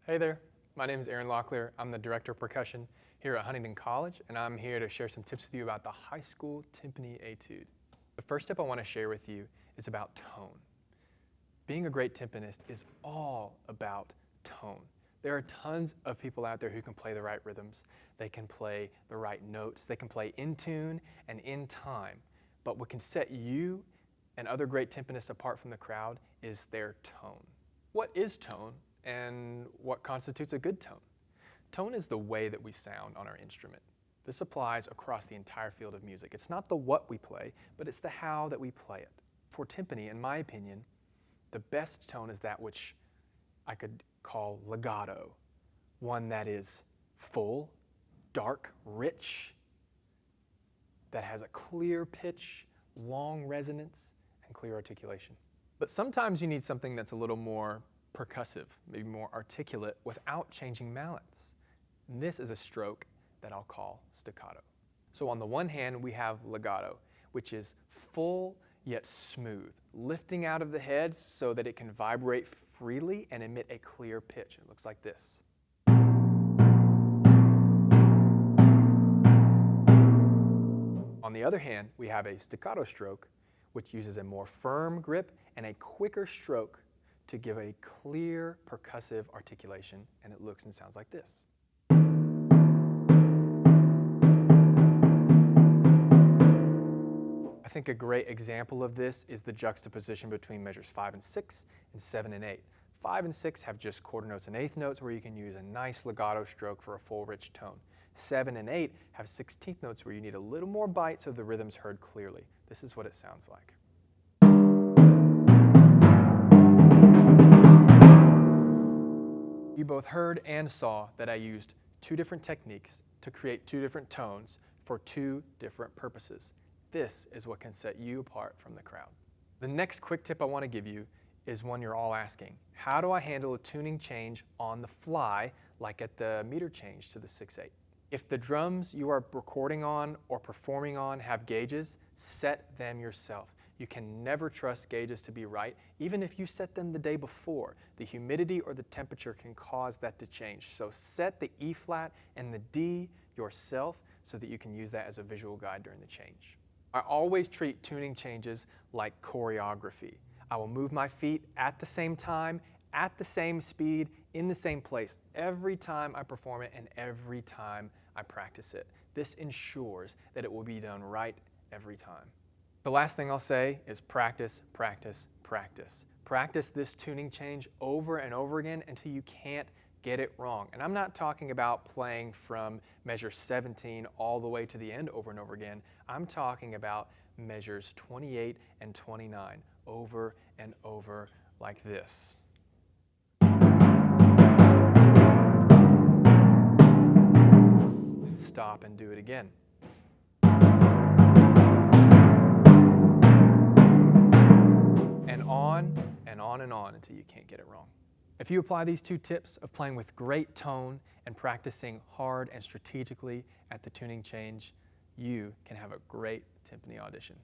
Hey there, my name is Locklear. I'm the Director of Percussion here at Huntingdon College, and I'm here to share some tips with you about the high school timpani etude. The first tip I want to share with you is about tone. Being a great timpanist is all about tone. There are tons of people out there who can play the right rhythms, they can play the right notes, they can play in tune and in time, but what can set you and other great timpanists apart from the crowd is their tone. What is tone? And what constitutes a good tone? Tone is the way that we sound on our instrument. This applies across the entire field of music. It's not the what we play, but it's the how that we play it. For timpani, in my opinion, the best tone is that which I could call legato, one that is full, dark, rich, that has a clear pitch, long resonance, and clear articulation. But sometimes you need something that's a little more percussive, maybe more articulate, without changing mallets. And this is a stroke that I'll call staccato. So on the one hand, we have legato, which is full yet smooth, lifting out of the head so that it can vibrate freely and emit a clear pitch. It looks like this. On the other hand, we have a staccato stroke, which uses a more firm grip and a quicker stroke to give a clear percussive articulation, and it looks and sounds like this. I think a great example of this is the juxtaposition between measures 5 and 6 and 7 and 8. 5 and 6 have just quarter notes and eighth notes where you can use a nice legato stroke for a full rich tone. 7 and 8 have 16th notes where you need a little more bite so the rhythm's heard clearly. This is what it sounds like. You both heard and saw that I used two different techniques to create two different tones for two different purposes. This is what can set you apart from the crowd. The next quick tip I want to give you is one you're all asking. How do I handle a tuning change on the fly, like at the meter change to the 6/8? If the drums you are recording on or performing on have gauges, set them yourself. You can never trust gauges to be right, even if you set them the day before. The humidity or the temperature can cause that to change. So set the E flat and the D yourself so that you can use that as a visual guide during the change. I always treat tuning changes like choreography. I will move my feet at the same time, at the same speed, in the same place, every time I perform it and every time I practice it. This ensures that it will be done right every time. The last thing I'll say is practice, practice, practice. Practice this tuning change over and over again until you can't get it wrong. And I'm not talking about playing from measure 17 all the way to the end over and over again. I'm talking about measures 28 and 29 over and over like this. And stop and do it again. And on until you can't get it wrong. If you apply these two tips of playing with great tone and practicing hard and strategically at the tuning change, you can have a great timpani audition.